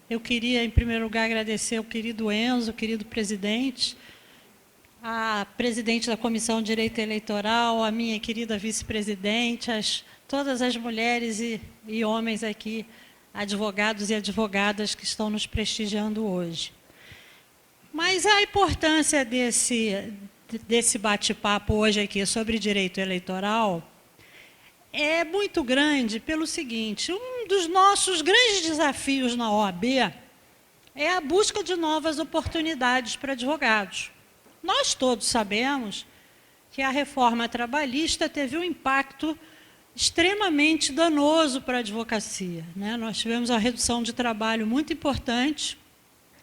Eu queria, em primeiro lugar, agradecer ao querido Enzo, querido presidente, a presidente da Comissão de Direito Eleitoral, a minha querida vice-presidente, todas as mulheres e homens aqui, advogados e advogadas que estão nos prestigiando hoje. Mas a importância desse bate-papo hoje aqui sobre direito eleitoral é muito grande pelo seguinte: um dos nossos grandes desafios na OAB é a busca de novas oportunidades para advogados. Nós todos sabemos que a reforma trabalhista teve um impacto extremamente danoso para a advocacia, né? Nós tivemos uma redução de trabalho muito importante.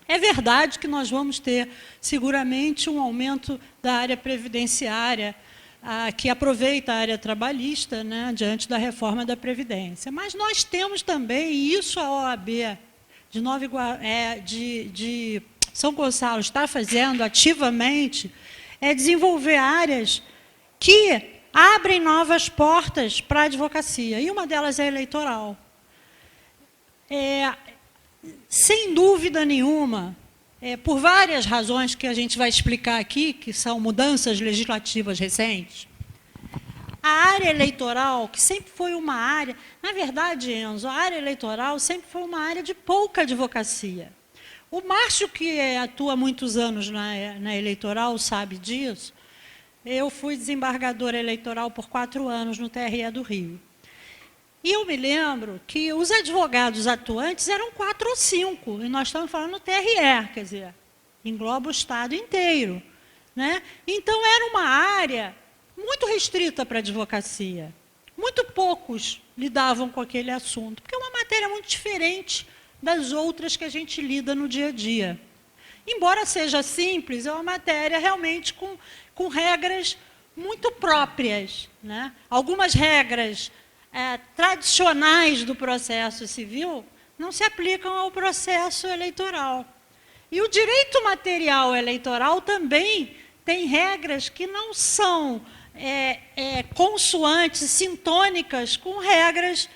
É verdade que nós vamos ter, seguramente, um aumento da área previdenciária, que aproveita a área trabalhista, né, diante da reforma da Previdência. Mas nós temos também, e isso a OAB de São Gonçalo está fazendo ativamente, é desenvolver áreas que abrem novas portas para a advocacia, e uma delas é a eleitoral. Sem dúvida nenhuma, por várias razões que a gente vai explicar aqui, que são mudanças legislativas recentes, a área eleitoral, que sempre foi uma área... Na verdade, Enzo, a área eleitoral sempre foi uma área de pouca advocacia. O Márcio, que atua há muitos anos na eleitoral, sabe disso. Eu fui desembargadora eleitoral por 4 anos no TRE do Rio. E eu me lembro que os advogados atuantes eram 4 ou 5, e nós estamos falando no TRE, quer dizer, engloba o Estado inteiro, né? Então, era uma área muito restrita para a advocacia. Muito poucos lidavam com aquele assunto, porque é uma matéria muito diferente das outras que a gente lida no dia a dia. Embora seja simples, é uma matéria realmente com regras muito próprias, né? Algumas regras tradicionais do processo civil não se aplicam ao processo eleitoral. E o direito material eleitoral também tem regras que não são consoantes, sintônicas com regras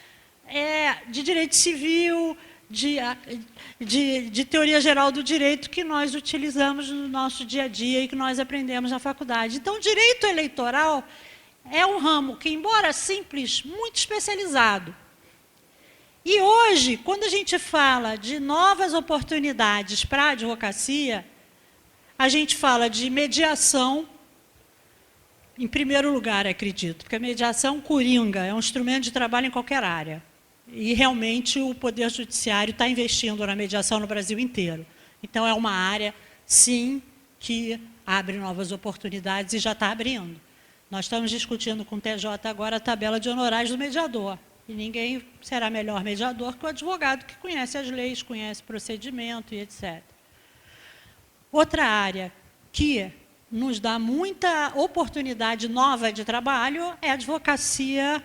de direito civil, de teoria geral do direito que nós utilizamos no nosso dia a dia e que nós aprendemos na faculdade. Então, o direito eleitoral é um ramo que, embora simples, muito especializado. E hoje, quando a gente fala de novas oportunidades para a advocacia, a gente fala de mediação, em primeiro lugar, acredito, porque a mediação coringa é um instrumento de trabalho em qualquer área. E, realmente, o Poder Judiciário está investindo na mediação no Brasil inteiro. Então, é uma área, sim, que abre novas oportunidades e já está abrindo. Nós estamos discutindo com o TJ agora a tabela de honorários do mediador. E ninguém será melhor mediador que o advogado que conhece as leis, conhece o procedimento e etc. Outra área que nos dá muita oportunidade nova de trabalho é a advocacia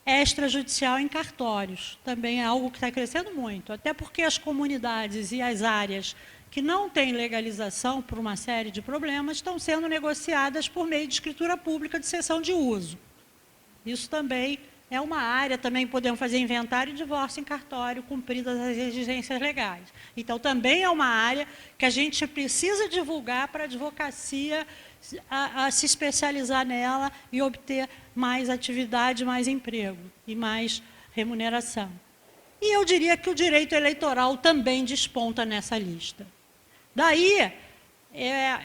extrajudicial em cartórios. Também é algo que está crescendo muito, até porque as comunidades e as áreas que não têm legalização por uma série de problemas estão sendo negociadas por meio de escritura pública de cessão de uso. Isso também é uma área, também podemos fazer inventário e divórcio em cartório, cumpridas as exigências legais. Então, também é uma área que a gente precisa divulgar para a advocacia a se especializar nela e obter mais atividade, mais emprego e mais remuneração. E eu diria que o direito eleitoral também desponta nessa lista. Daí,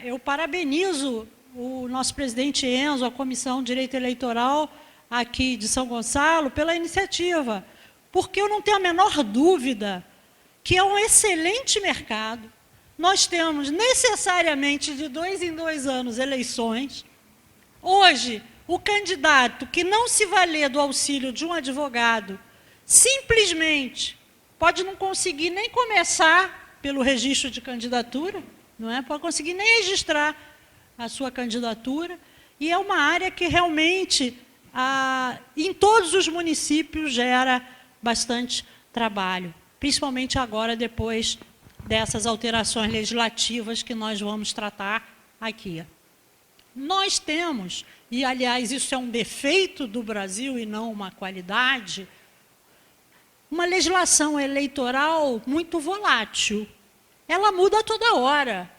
eu parabenizo o nosso presidente Enzo, a Comissão de Direito Eleitoral aqui de São Gonçalo, pela iniciativa, porque eu não tenho a menor dúvida que é um excelente mercado. Nós temos necessariamente de 2 em 2 anos eleições. Hoje, o candidato que não se valer do auxílio de um advogado, simplesmente pode não conseguir nem começar pelo registro de candidatura, não é? Pode conseguir nem registrar a sua candidatura, e é uma área que realmente, em todos os municípios, gera bastante trabalho, principalmente agora, depois dessas alterações legislativas que nós vamos tratar aqui. Nós temos, e aliás isso é um defeito do Brasil e não uma qualidade, uma legislação eleitoral muito volátil. Ela muda a toda hora.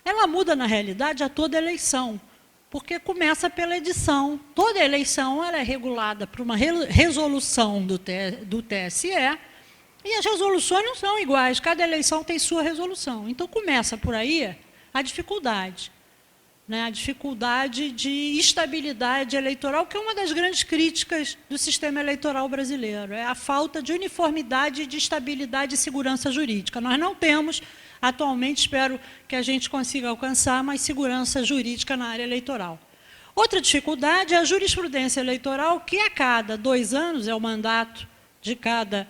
Ela muda, na realidade, a toda eleição, porque começa pela edição. Toda eleição ela é regulada por uma resolução do TSE, e as resoluções não são iguais, cada eleição tem sua resolução. Então, começa por aí a dificuldade. A dificuldade de estabilidade eleitoral, que é uma das grandes críticas do sistema eleitoral brasileiro, é a falta de uniformidade, de estabilidade e segurança jurídica. Nós não temos, atualmente, espero que a gente consiga alcançar mais segurança jurídica na área eleitoral. Outra dificuldade é a jurisprudência eleitoral, que a cada 2 anos, é o mandato de cada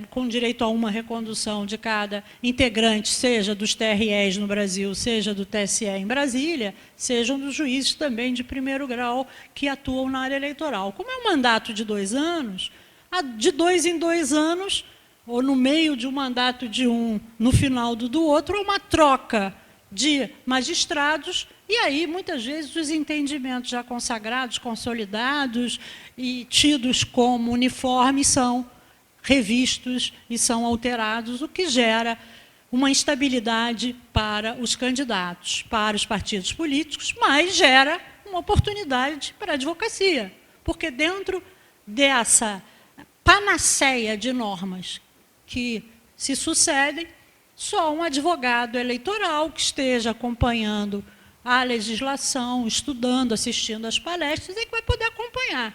com direito a uma recondução de cada integrante, seja dos TREs no Brasil, seja do TSE em Brasília, sejam dos juízes também de primeiro grau que atuam na área eleitoral. Como é um mandato de 2 anos, de 2 em 2 anos, ou no meio de um mandato de um, no final do outro, há uma troca de magistrados, e aí, muitas vezes, os entendimentos já consagrados, consolidados e tidos como uniformes são revistos e são alterados, o que gera uma instabilidade para os candidatos, para os partidos políticos, mas gera uma oportunidade para a advocacia, porque dentro dessa panaceia de normas que se sucedem, só um advogado eleitoral que esteja acompanhando a legislação, estudando, assistindo às palestras, é que vai poder acompanhar.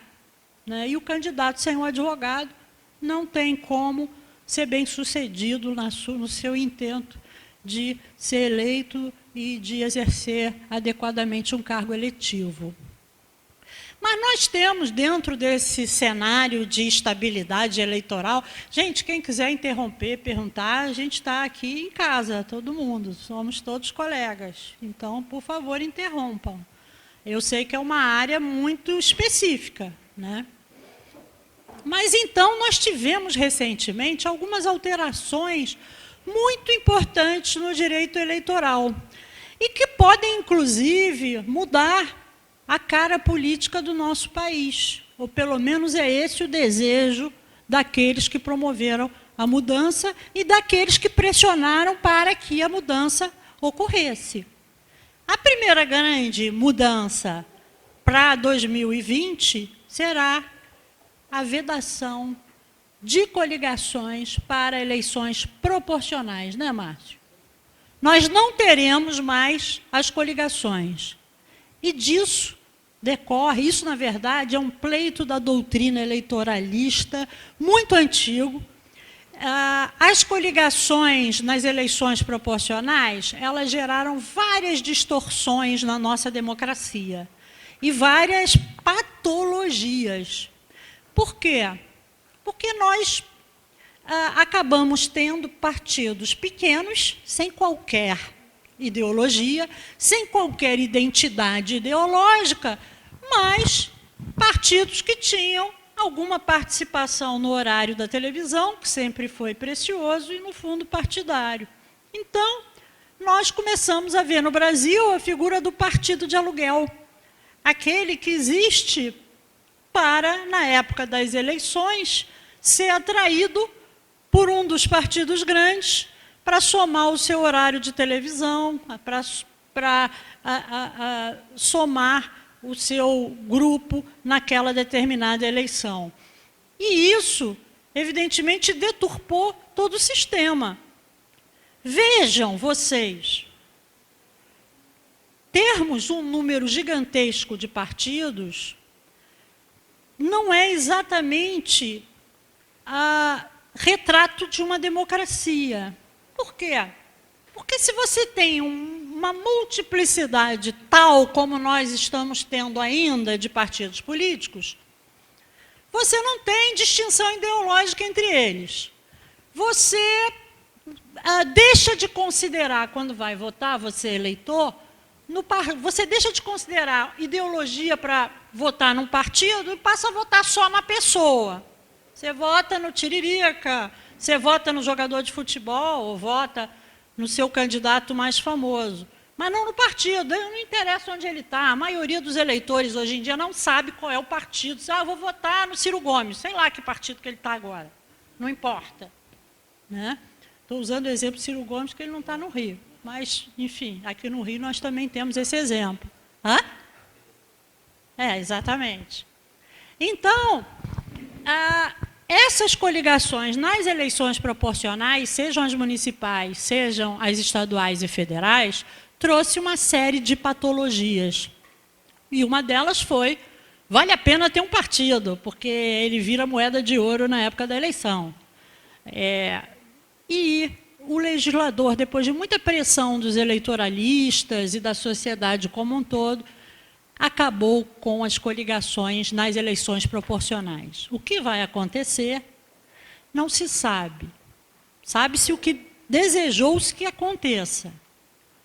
E o candidato sem um advogado não tem como ser bem-sucedido no seu intento de ser eleito e de exercer adequadamente um cargo eletivo. Mas nós temos, dentro desse cenário de estabilidade eleitoral, gente, quem quiser interromper, perguntar, a gente está aqui em casa, todo mundo, somos todos colegas. Então, por favor, interrompam. Eu sei que é uma área muito específica, Mas, então, nós tivemos, recentemente, algumas alterações muito importantes no direito eleitoral e que podem, inclusive, mudar a cara política do nosso país, ou pelo menos é esse o desejo daqueles que promoveram a mudança e daqueles que pressionaram para que a mudança ocorresse. A primeira grande mudança para 2020 será a vedação de coligações para eleições proporcionais, Márcio? Nós não teremos mais as coligações. E disso decorre, isso, na verdade, é um pleito da doutrina eleitoralista muito antigo. As coligações nas eleições proporcionais, elas geraram várias distorções na nossa democracia e várias patologias. Por quê? Porque nós acabamos tendo partidos pequenos, sem qualquer ideologia, sem qualquer identidade ideológica, mas partidos que tinham alguma participação no horário da televisão, que sempre foi precioso, e no fundo partidário. Então, nós começamos a ver no Brasil a figura do partido de aluguel, aquele que existe para, na época das eleições, ser atraído por um dos partidos grandes para somar o seu horário de televisão, para somar o seu grupo naquela determinada eleição. E isso, evidentemente, deturpou todo o sistema. Vejam vocês, termos um número gigantesco de partidos não é exatamente retrato de uma democracia. Por quê? Porque se você tem uma multiplicidade tal como nós estamos tendo ainda de partidos políticos, você não tem distinção ideológica entre eles. Você deixa de considerar, quando vai votar, você eleitor, você deixa de considerar ideologia para votar num partido e passa a votar só na pessoa. Você vota no Tiririca, você vota no jogador de futebol, ou vota no seu candidato mais famoso. Mas não no partido, não interessa onde ele está. A maioria dos eleitores hoje em dia não sabe qual é o partido. Eu vou votar no Ciro Gomes, sei lá que partido que ele está agora. não importa. Né? Estou usando o exemplo do Ciro Gomes, porque ele não está no Rio. Mas, enfim, aqui no Rio nós também temos esse exemplo. Hã? Exatamente. Então, essas coligações nas eleições proporcionais, sejam as municipais, sejam as estaduais e federais, trouxe uma série de patologias. E uma delas foi, vale a pena ter um partido, porque ele vira moeda de ouro na época da eleição. E o legislador, depois de muita pressão dos eleitoralistas e da sociedade como um todo, acabou com as coligações nas eleições proporcionais. O que vai acontecer não se sabe. Sabe-se o que desejou-se que aconteça.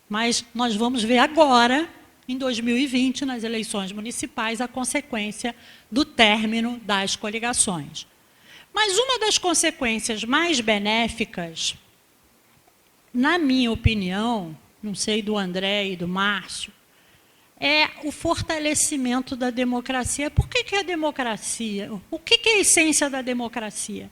Mas nós vamos ver agora, em 2020, nas eleições municipais, a consequência do término das coligações. Mas uma das consequências mais benéficas, na minha opinião, não sei do André e do Márcio, é o fortalecimento da democracia. Por que é a democracia? O que é a essência da democracia?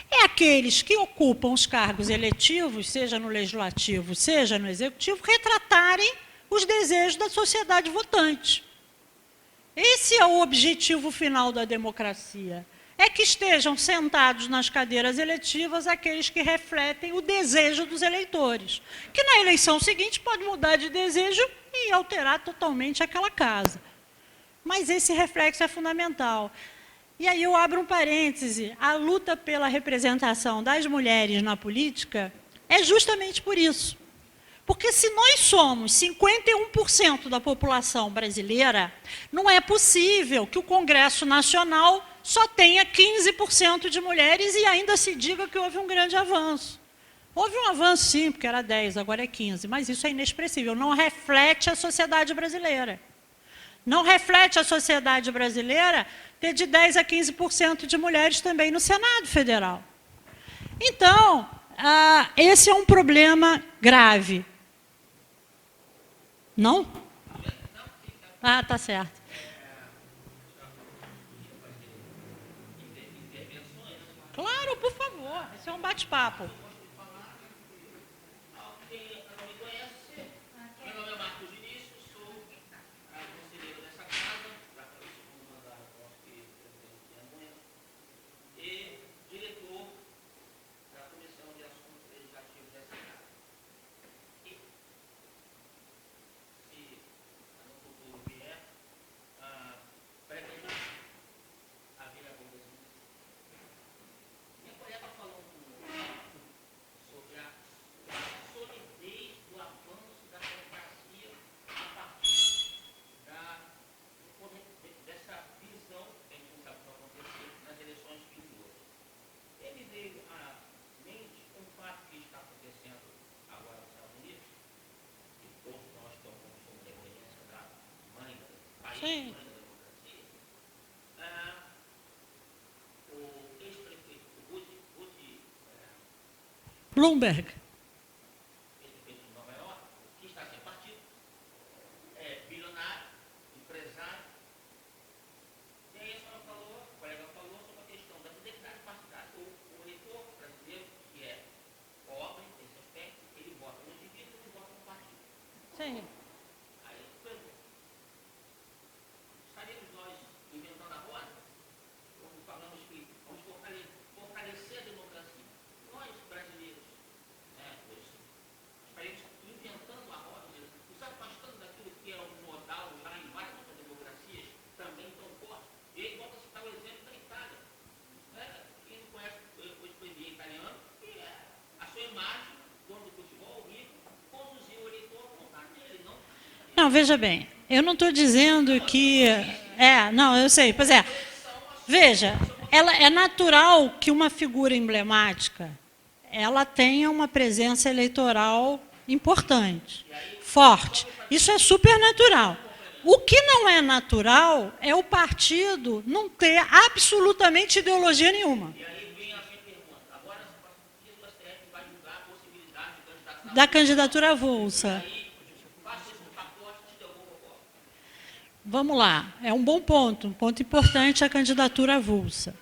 É aqueles que ocupam os cargos eletivos, seja no legislativo, seja no executivo, retratarem os desejos da sociedade votante. Esse é o objetivo final da democracia. É que estejam sentados nas cadeiras eletivas aqueles que refletem o desejo dos eleitores, que na eleição seguinte pode mudar de desejo e alterar totalmente aquela casa. Mas esse reflexo é fundamental. E aí eu abro um parêntese, a luta pela representação das mulheres na política é justamente por isso. Porque se nós somos 51% da população brasileira, não é possível que o Congresso Nacional só tenha 15% de mulheres e ainda se diga que houve um grande avanço. Houve um avanço, sim, porque era 10, agora é 15, mas isso é inexpressível, não reflete a sociedade brasileira. Não reflete a sociedade brasileira ter de 10% a 15% de mulheres também no Senado Federal. Então, esse é um problema grave. Não? Tá certo. Claro, por favor. Esse é um bate-papo. Sim. Bloomberg. Sim. Não, veja bem, eu não estou dizendo que... não, eu sei, pois é. Veja, é natural que uma figura emblemática ela tenha uma presença eleitoral importante, forte. Isso é super natural. O que não é natural é o partido não ter absolutamente ideologia nenhuma. Da candidatura avulsa. Vamos lá, é um bom ponto, um ponto importante a candidatura avulsa.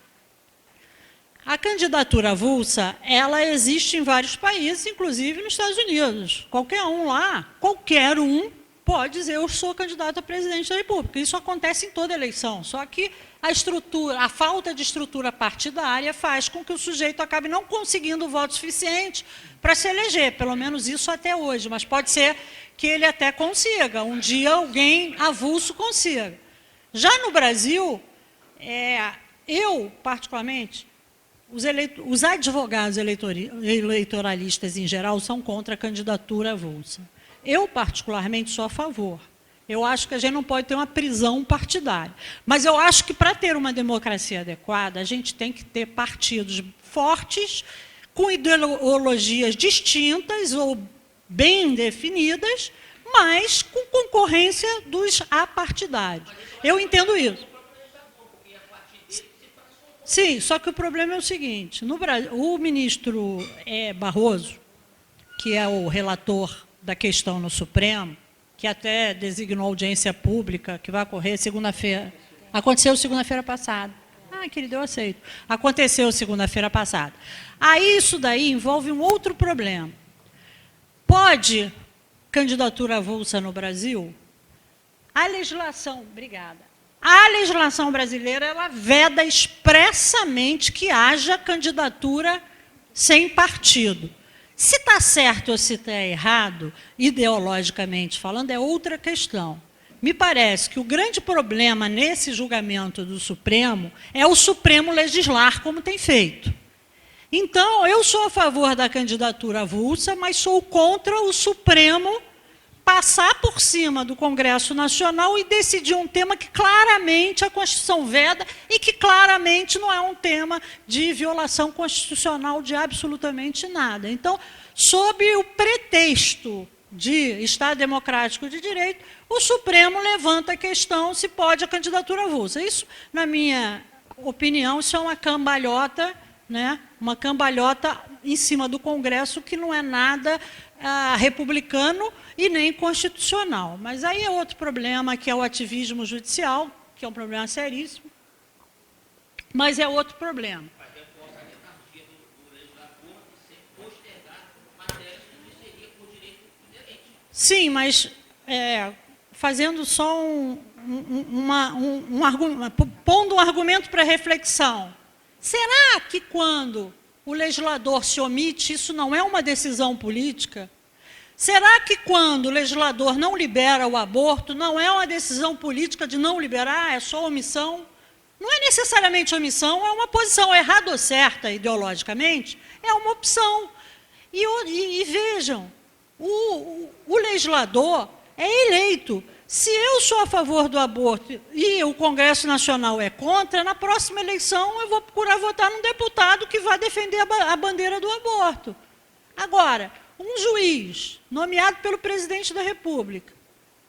A candidatura avulsa, ela existe em vários países, inclusive nos Estados Unidos. Qualquer um lá, qualquer um, pode dizer eu sou candidato a presidente da República. Isso acontece em toda eleição, só que a falta de estrutura partidária faz com que o sujeito acabe não conseguindo voto suficiente para se eleger, pelo menos isso até hoje, mas pode ser que ele até consiga, um dia alguém avulso consiga. Já no Brasil, eu, particularmente, os advogados eleitoralistas em geral são contra a candidatura avulsa. Eu, particularmente, sou a favor. Eu acho que a gente não pode ter uma prisão partidária. Mas eu acho que, para ter uma democracia adequada, a gente tem que ter partidos fortes, com ideologias distintas ou bem definidas, mas com concorrência dos apartidários. Eu entendo isso. Sim, só que o problema é o seguinte, no Brasil, o ministro Barroso, que é o relator da questão no Supremo, que até designou audiência pública, que vai ocorrer segunda-feira. Aconteceu segunda-feira passada. Ah, querido, eu aceito. Aconteceu segunda-feira passada. Aí isso daí envolve um outro problema. Pode candidatura avulsa no Brasil? A legislação, obrigada. A legislação brasileira, ela veda expressamente que haja candidatura sem partido. Se está certo ou se está errado, ideologicamente falando, é outra questão. Me parece que o grande problema nesse julgamento do Supremo é o Supremo legislar como tem feito. Então, eu sou a favor da candidatura avulsa, mas sou contra o Supremo passar por cima do Congresso Nacional e decidir um tema que claramente a Constituição veda e que claramente não é um tema de violação constitucional de absolutamente nada. Então, sob o pretexto de Estado democrático de direito, o Supremo levanta a questão se pode a candidatura avulsa. Isso, na minha opinião, isso é uma cambalhota, né? Uma cambalhota em cima do Congresso que não é nada republicano e nem constitucional. Mas aí é outro problema, que é o ativismo judicial, que é um problema seríssimo, mas é outro problema. Sim, mas fazendo só pondo um argumento para reflexão. Será que quando o legislador se omite, isso não é uma decisão política? Será que quando o legislador não libera o aborto, não é uma decisão política de não liberar, é só omissão? Não é necessariamente omissão, é uma posição errada ou certa ideologicamente, é uma opção. E vejam, o legislador é eleito. Se eu sou a favor do aborto e o Congresso Nacional é contra, na próxima eleição eu vou procurar votar num deputado que vai defender a bandeira do aborto. Agora, um juiz nomeado pelo presidente da República,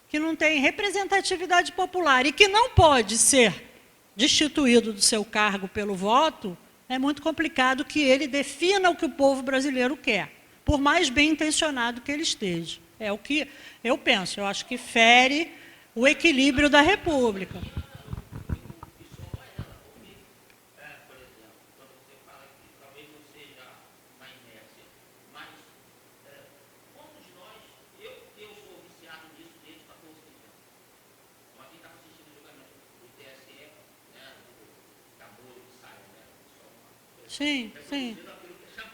que não tem representatividade popular e que não pode ser destituído do seu cargo pelo voto, é muito complicado que ele defina o que o povo brasileiro quer, por mais bem intencionado que ele esteja. É o que eu penso, eu acho que fere o equilíbrio da República. Sim, sim.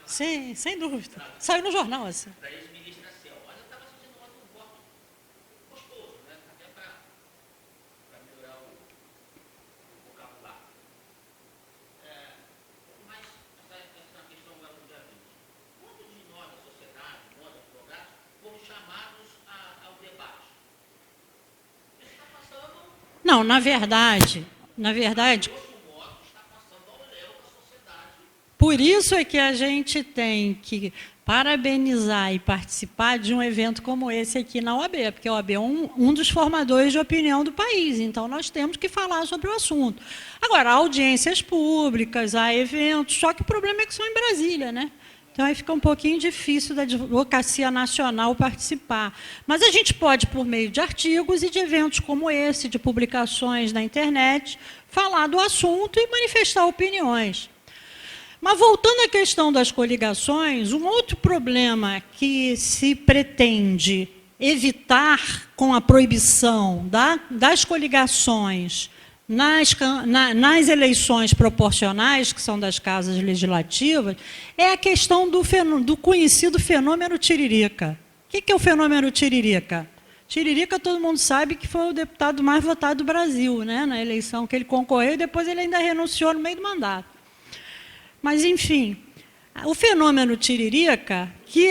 Sim, sem dúvida. Saiu no jornal, assim. Não, na verdade, por isso é que a gente tem que parabenizar e participar de um evento como esse aqui na OAB, porque a OAB é um dos formadores de opinião do país, então nós temos que falar sobre o assunto. Agora, há audiências públicas, há eventos, só que o problema é que são em Brasília, né? Então, aí fica um pouquinho difícil da advocacia nacional participar. Mas a gente pode, por meio de artigos e de eventos como esse, de publicações na internet, falar do assunto e manifestar opiniões. Mas voltando à questão das coligações, um outro problema que se pretende evitar com a proibição das coligações nas eleições proporcionais, que são das casas legislativas, é a questão do conhecido fenômeno Tiririca. O que é o fenômeno Tiririca? Tiririca, todo mundo sabe que foi o deputado mais votado do Brasil, né, na eleição que ele concorreu, e depois ele ainda renunciou no meio do mandato. Mas, enfim, o fenômeno Tiririca, que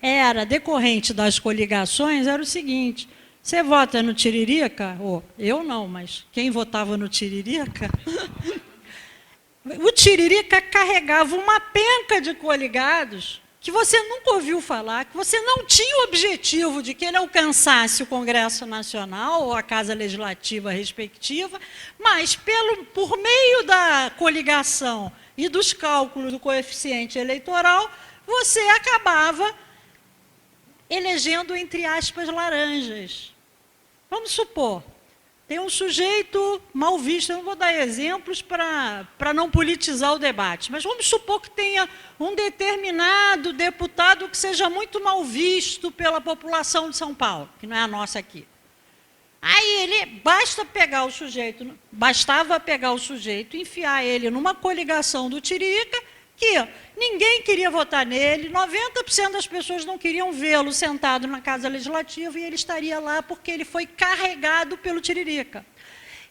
era decorrente das coligações, era o seguinte: você vota no Tiririca, ou eu não, mas quem votava no Tiririca, o Tiririca carregava uma penca de coligados que você nunca ouviu falar, que você não tinha o objetivo de que ele alcançasse o Congresso Nacional ou a Casa Legislativa respectiva, mas por meio da coligação e dos cálculos do coeficiente eleitoral, você acabava elegendo, entre aspas, laranjas. Vamos supor, tem um sujeito mal visto, eu não vou dar exemplos para não politizar o debate, mas vamos supor que tenha um determinado deputado que seja muito mal visto pela população de São Paulo, que não é a nossa aqui. Aí bastava pegar o sujeito, enfiar ele numa coligação do Tiririca, que ninguém queria votar nele, 90% das pessoas não queriam vê-lo sentado na Casa Legislativa, e ele estaria lá porque ele foi carregado pelo Tiririca.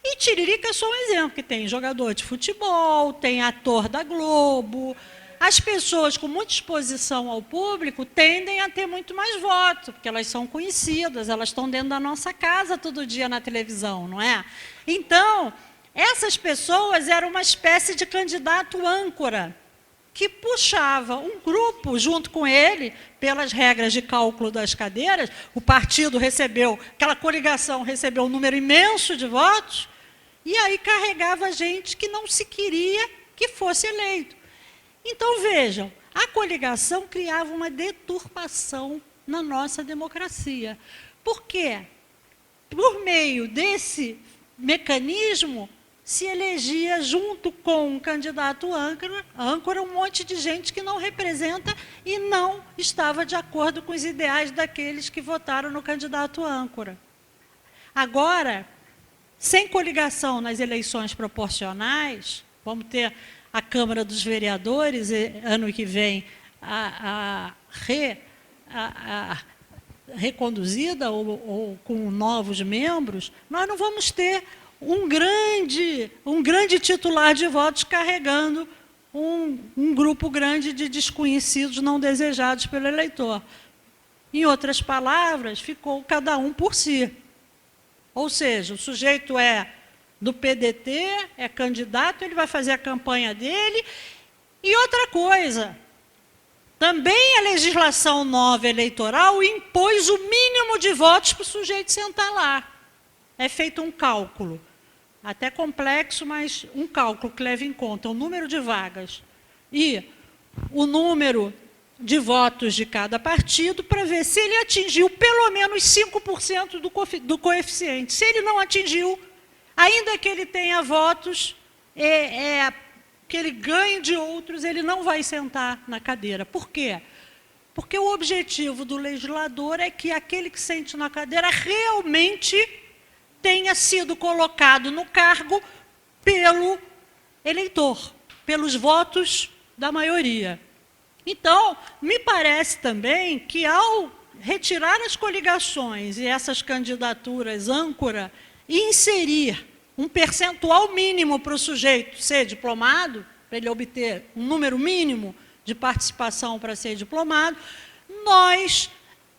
E Tiririca é só um exemplo, que tem jogador de futebol, tem ator da Globo. As pessoas com muita exposição ao público tendem a ter muito mais votos, porque elas são conhecidas, elas estão dentro da nossa casa todo dia na televisão, não é? Então, essas pessoas eram uma espécie de candidato âncora, que puxava um grupo junto com ele, pelas regras de cálculo das cadeiras. O partido recebeu, aquela coligação recebeu um número imenso de votos, e aí carregava gente que não se queria que fosse eleito. Então, vejam, a coligação criava uma deturpação na nossa democracia. Por quê? Por meio desse mecanismo, se elegia, junto com um candidato âncora, um monte de gente que não representa e não estava de acordo com os ideais daqueles que votaram no candidato âncora. Agora, sem coligação nas eleições proporcionais, vamos ter a Câmara dos Vereadores, ano que vem, reconduzida ou com novos membros, nós não vamos ter um grande titular de votos carregando um grupo grande de desconhecidos não desejados pelo eleitor. Em outras palavras, ficou cada um por si. Ou seja, o sujeito é do PDT, é candidato, ele vai fazer a campanha dele. E outra coisa, também a legislação nova eleitoral impôs o mínimo de votos para o sujeito sentar lá. É feito um cálculo, até complexo, mas um cálculo que leva em conta o número de vagas e o número de votos de cada partido, para ver se ele atingiu pelo menos 5% do coeficiente. Se ele não atingiu, ainda que ele tenha votos, que ele ganhe de outros, ele não vai sentar na cadeira. Por quê? Porque o objetivo do legislador é que aquele que sente na cadeira realmente tenha sido colocado no cargo pelo eleitor, pelos votos da maioria. Então, me parece também que, ao retirar as coligações e essas candidaturas âncora e inserir um percentual mínimo para o sujeito ser diplomado, para ele obter um número mínimo de participação para ser diplomado, nós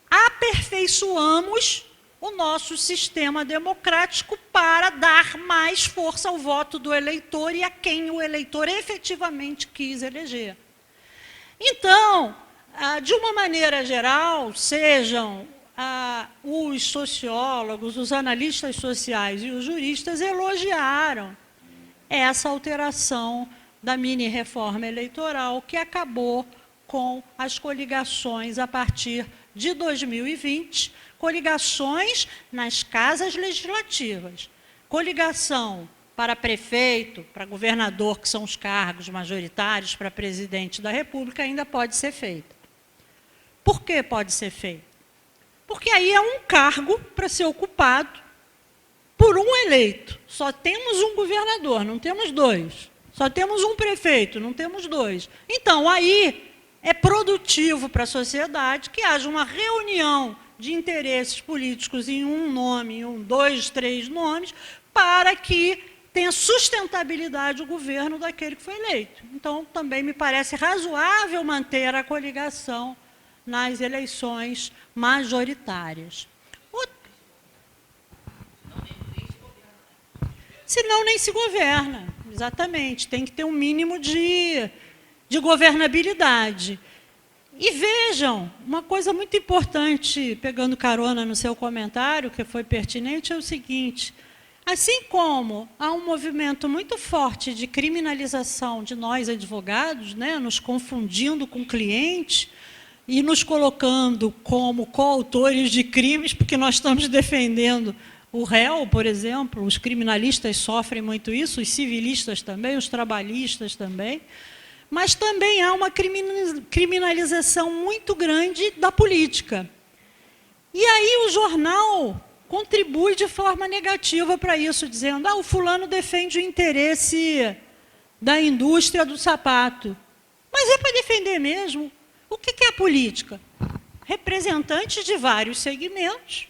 aperfeiçoamos o nosso sistema democrático para dar mais força ao voto do eleitor e a quem o eleitor efetivamente quis eleger. Então, de uma maneira geral, sejam os sociólogos, os analistas sociais e os juristas elogiaram essa alteração da mini-reforma eleitoral que acabou com as coligações a partir de 2020, coligações nas casas legislativas, coligação para prefeito, para governador, que são os cargos majoritários, para presidente da República, ainda pode ser feita. Por que pode ser feita? Porque aí é um cargo para ser ocupado por um eleito. Só temos um governador, não temos dois. Só temos um prefeito, não temos dois. Então, aí é produtivo para a sociedade que haja uma reunião de interesses políticos em um nome, em um, dois, três nomes, para que tenha sustentabilidade o governo daquele que foi eleito. Então, também me parece razoável manter a coligação nas eleições majoritárias. Senão nem se governa, exatamente. Tem que ter um mínimo de governabilidade. E vejam, uma coisa muito importante, pegando carona no seu comentário, que foi pertinente, é o seguinte: assim como há um movimento muito forte de criminalização de nós advogados, né, nos confundindo com clientes e nos colocando como coautores de crimes, porque nós estamos defendendo o réu, por exemplo, os criminalistas sofrem muito isso, os civilistas também, os trabalhistas também, mas também há uma criminalização muito grande da política. E aí o jornal contribui de forma negativa para isso, dizendo: o fulano defende o interesse da indústria do sapato. Mas é para defender mesmo. O que é a política? Representantes de vários segmentos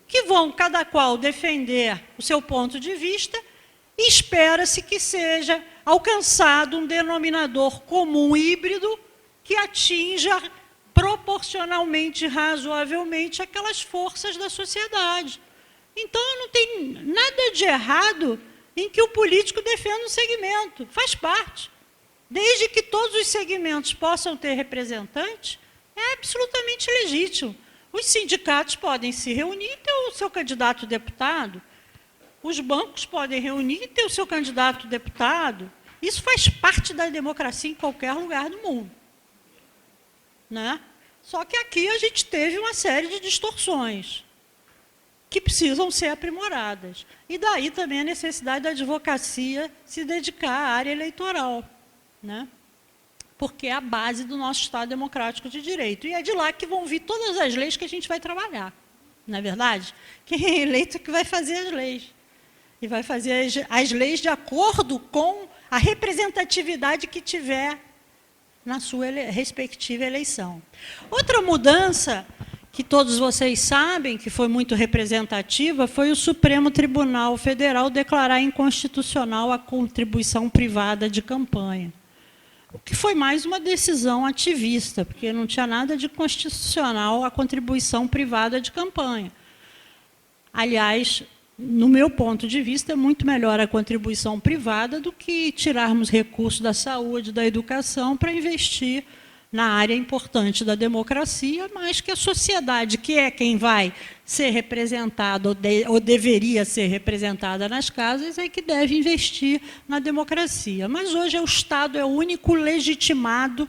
que vão, cada qual, defender o seu ponto de vista, e espera-se que seja alcançado um denominador comum híbrido que atinja proporcionalmente, razoavelmente, aquelas forças da sociedade. Então, não tem nada de errado em que o político defenda um segmento, faz parte. Desde que todos os segmentos possam ter representantes, é absolutamente legítimo. Os sindicatos podem se reunir e ter o seu candidato a deputado. Os bancos podem reunir e ter o seu candidato a deputado. Isso faz parte da democracia em qualquer lugar do mundo. Né? Só que aqui a gente teve uma série de distorções que precisam ser aprimoradas. E daí também a necessidade da advocacia se dedicar à área eleitoral, né? Porque é a base do nosso Estado democrático de direito. E é de lá que vão vir todas as leis que a gente vai trabalhar. Não é verdade? Quem é eleito é que vai fazer as leis. E vai fazer as leis de acordo com a representatividade que tiver na sua respectiva eleição. Outra mudança que todos vocês sabem, que foi muito representativa, foi o Supremo Tribunal Federal declarar inconstitucional a contribuição privada de campanha. O que foi mais uma decisão ativista, porque não tinha nada de constitucional a contribuição privada de campanha. Aliás, no meu ponto de vista, é muito melhor a contribuição privada do que tirarmos recursos da saúde, da educação, para investir na área importante da democracia, mas que a sociedade, que é quem vai ser representada ou deveria ser representada nas casas, é que deve investir na democracia. Mas hoje o Estado é o único legitimado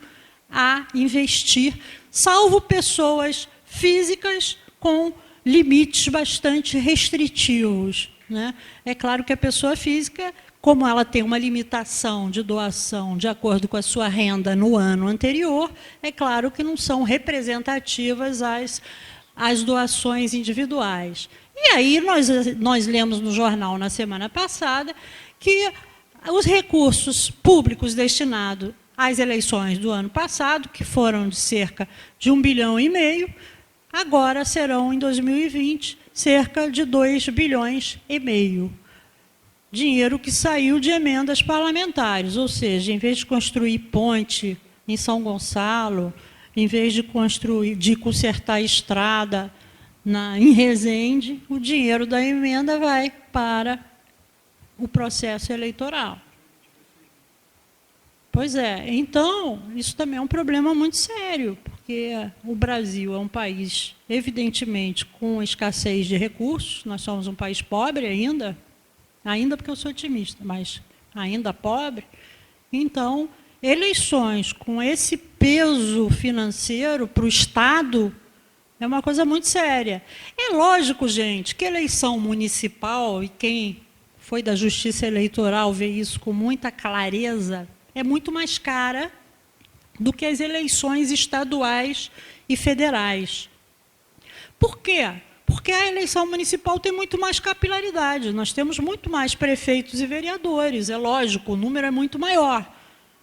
a investir, salvo pessoas físicas com limites bastante restritivos, né? É claro que a pessoa física, como ela tem uma limitação de doação de acordo com a sua renda no ano anterior, é claro que não são representativas as doações individuais. E aí nós lemos no jornal na semana passada que os recursos públicos destinados às eleições do ano passado, que foram de cerca de 1,5 bilhão, agora serão, em 2020, cerca de 2,5 bilhões. Dinheiro que saiu de emendas parlamentares, ou seja, em vez de construir ponte em São Gonçalo, em vez de consertar estrada em Resende, o dinheiro da emenda vai para o processo eleitoral. Pois é, então, isso também é um problema muito sério, porque o Brasil é um país, evidentemente, com escassez de recursos, nós somos um país pobre ainda porque eu sou otimista, mas ainda pobre. Então, eleições com esse peso financeiro para o Estado é uma coisa muito séria. É lógico, gente, que eleição municipal, e quem foi da Justiça Eleitoral ver isso com muita clareza, é muito mais cara do que as eleições estaduais e federais. Por quê? Porque a eleição municipal tem muito mais capilaridade. Nós temos muito mais prefeitos e vereadores, é lógico, o número é muito maior.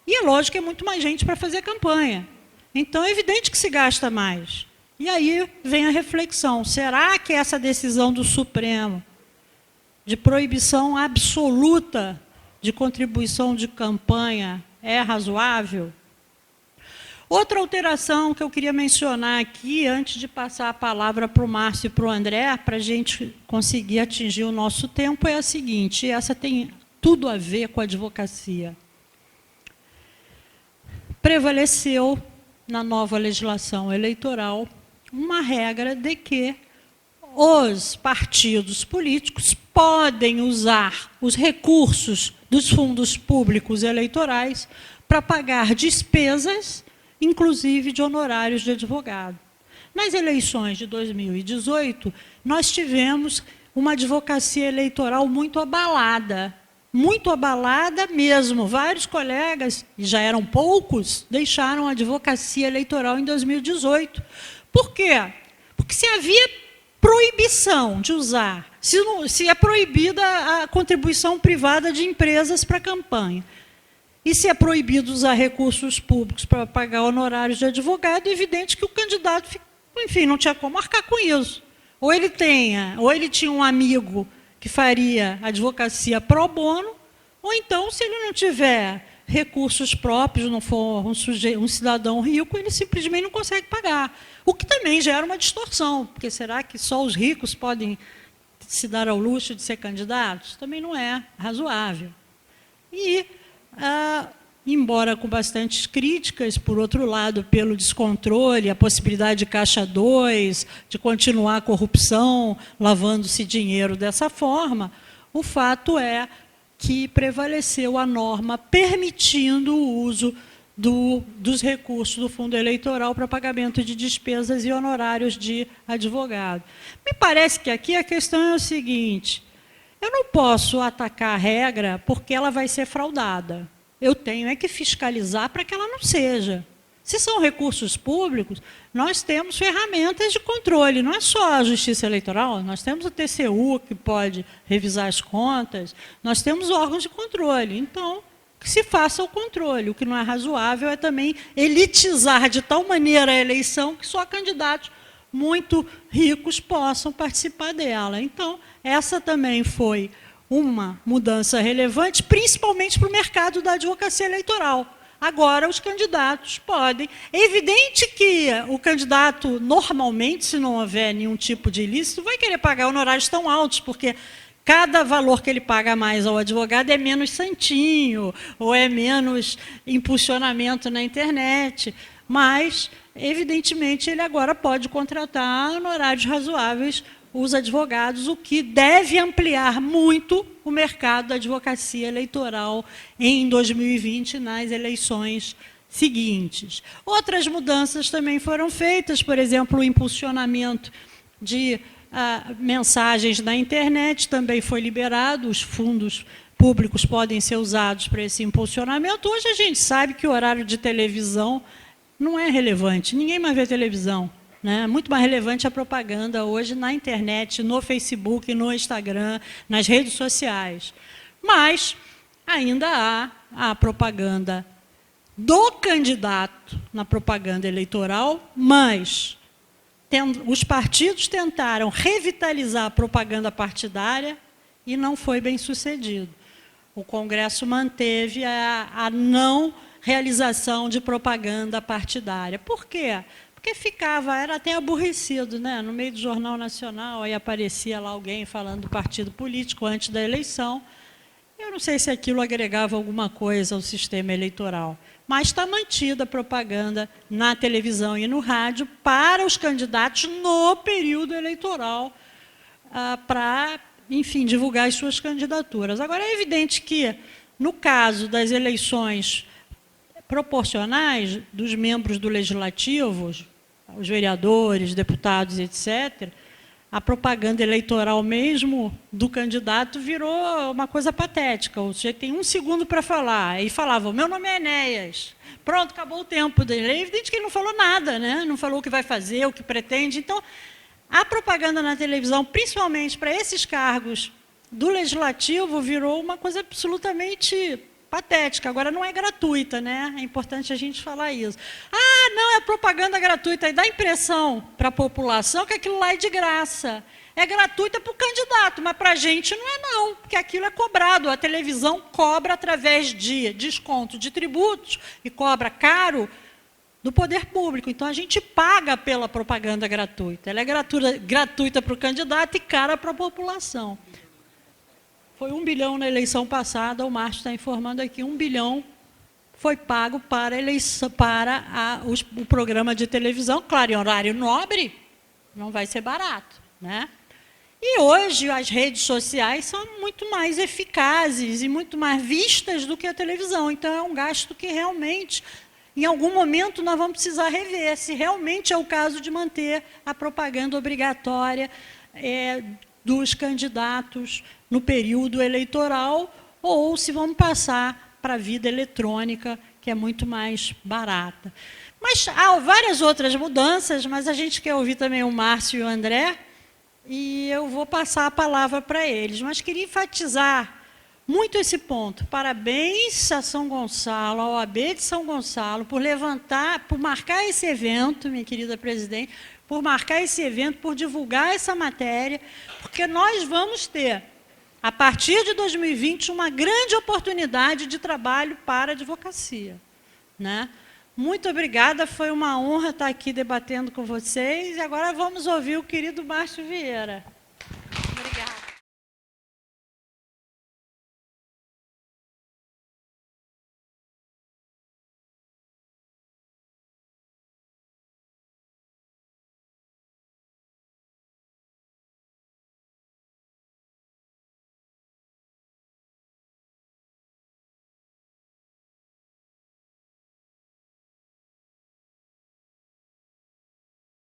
E é lógico que é muito mais gente para fazer campanha. Então, é evidente que se gasta mais. E aí vem a reflexão, será que essa decisão do Supremo de proibição absoluta de contribuição de campanha é razoável? Outra alteração que eu queria mencionar aqui, antes de passar a palavra para o Márcio e para o André, para a gente conseguir atingir o nosso tempo, é a seguinte, essa tem tudo a ver com a advocacia. Prevaleceu na nova legislação eleitoral uma regra de que os partidos políticos podem usar os recursos dos fundos públicos eleitorais para pagar despesas, inclusive de honorários de advogado. Nas eleições de 2018, nós tivemos uma advocacia eleitoral muito abalada mesmo. Vários colegas, e já eram poucos, deixaram a advocacia eleitoral em 2018. Por quê? Porque se havia proibição de usar, se é proibida a contribuição privada de empresas para a campanha, e se é proibido usar recursos públicos para pagar honorários de advogado, é evidente que o candidato, enfim, não tinha como marcar com isso. Ou ele tinha um amigo que faria advocacia pro bono, ou então, se ele não tiver recursos próprios, não for um cidadão rico, ele simplesmente não consegue pagar. O que também gera uma distorção, porque será que só os ricos podem se dar ao luxo de ser candidatos? Também não é razoável. E, embora com bastantes críticas, por outro lado, pelo descontrole, a possibilidade de caixa 2, de continuar a corrupção, lavando-se dinheiro dessa forma, o fato é que prevaleceu a norma permitindo o uso dos recursos do fundo eleitoral para pagamento de despesas e honorários de advogado. Me parece que aqui a questão é o seguinte, eu não posso atacar a regra porque ela vai ser fraudada. Eu tenho que fiscalizar para que ela não seja. Se são recursos públicos, nós temos ferramentas de controle, não é só a Justiça Eleitoral, nós temos o TCU, que pode revisar as contas, nós temos órgãos de controle. Então, que se faça o controle. O que não é razoável é também elitizar de tal maneira a eleição que só candidatos muito ricos possam participar dela. Então, essa também foi uma mudança relevante, principalmente para o mercado da advocacia eleitoral. Agora, os candidatos podem. É evidente que o candidato, normalmente, se não houver nenhum tipo de ilícito, vai querer pagar honorários tão altos, porque cada valor que ele paga mais ao advogado é menos santinho, ou é menos impulsionamento na internet. Mas, evidentemente, ele agora pode contratar honorários razoáveis os advogados, o que deve ampliar muito o mercado da advocacia eleitoral em 2020, nas eleições seguintes. Outras mudanças também foram feitas, por exemplo, o impulsionamento de mensagens na internet também foi liberado, os fundos públicos podem ser usados para esse impulsionamento. Hoje a gente sabe que o horário de televisão não é relevante, ninguém mais vê televisão. É muito mais relevante a propaganda hoje na internet, no Facebook, no Instagram, nas redes sociais. Mas ainda há a propaganda do candidato na propaganda eleitoral, mas os partidos tentaram revitalizar a propaganda partidária e não foi bem sucedido. O Congresso manteve a não realização de propaganda partidária. Por quê? Porque era até aborrecido, né? No meio do Jornal Nacional, aí aparecia lá alguém falando do partido político antes da eleição. Eu não sei se aquilo agregava alguma coisa ao sistema eleitoral, mas está mantida a propaganda na televisão e no rádio para os candidatos no período eleitoral, para, enfim, divulgar as suas candidaturas. Agora, é evidente que, no caso das eleições proporcionais dos membros do Legislativo, os vereadores, deputados, etc., a propaganda eleitoral mesmo do candidato virou uma coisa patética. O sujeito tem 1 segundo para falar. E falava, meu nome é Enéas. Pronto, acabou o tempo dele. É evidente que ele não falou nada, né? Não falou o que vai fazer, o que pretende. Então, a propaganda na televisão, principalmente para esses cargos do Legislativo, virou uma coisa absolutamente patética. Agora, não é gratuita, né? É importante a gente falar isso. Ah, não, é propaganda gratuita. E dá a impressão para a população que aquilo lá é de graça. É gratuita para o candidato, mas para a gente não é não, porque aquilo é cobrado. A televisão cobra através de desconto de tributos e cobra caro do poder público. Então, a gente paga pela propaganda gratuita. Ela é gratuita para o candidato e cara para a população. Foi 1 bilhão na eleição passada, o Márcio está informando aqui, 1 bilhão foi pago para, o programa de televisão. Claro, em horário nobre, não vai ser barato, né? E hoje as redes sociais são muito mais eficazes e muito mais vistas do que a televisão. Então, é um gasto que realmente, em algum momento, nós vamos precisar rever, se realmente é o caso de manter a propaganda obrigatória dos candidatos no período eleitoral, ou se vamos passar para a vida eletrônica, que é muito mais barata. Mas há várias outras mudanças, mas a gente quer ouvir também o Márcio e o André, e eu vou passar a palavra para eles. Mas queria enfatizar muito esse ponto. Parabéns a São Gonçalo, ao OAB de São Gonçalo, por marcar esse evento, minha querida presidente, por marcar esse evento, por divulgar essa matéria, porque nós vamos ter, a partir de 2020, uma grande oportunidade de trabalho para a advocacia, né? Muito obrigada, foi uma honra estar aqui debatendo com vocês, e agora vamos ouvir o querido Márcio Vieira.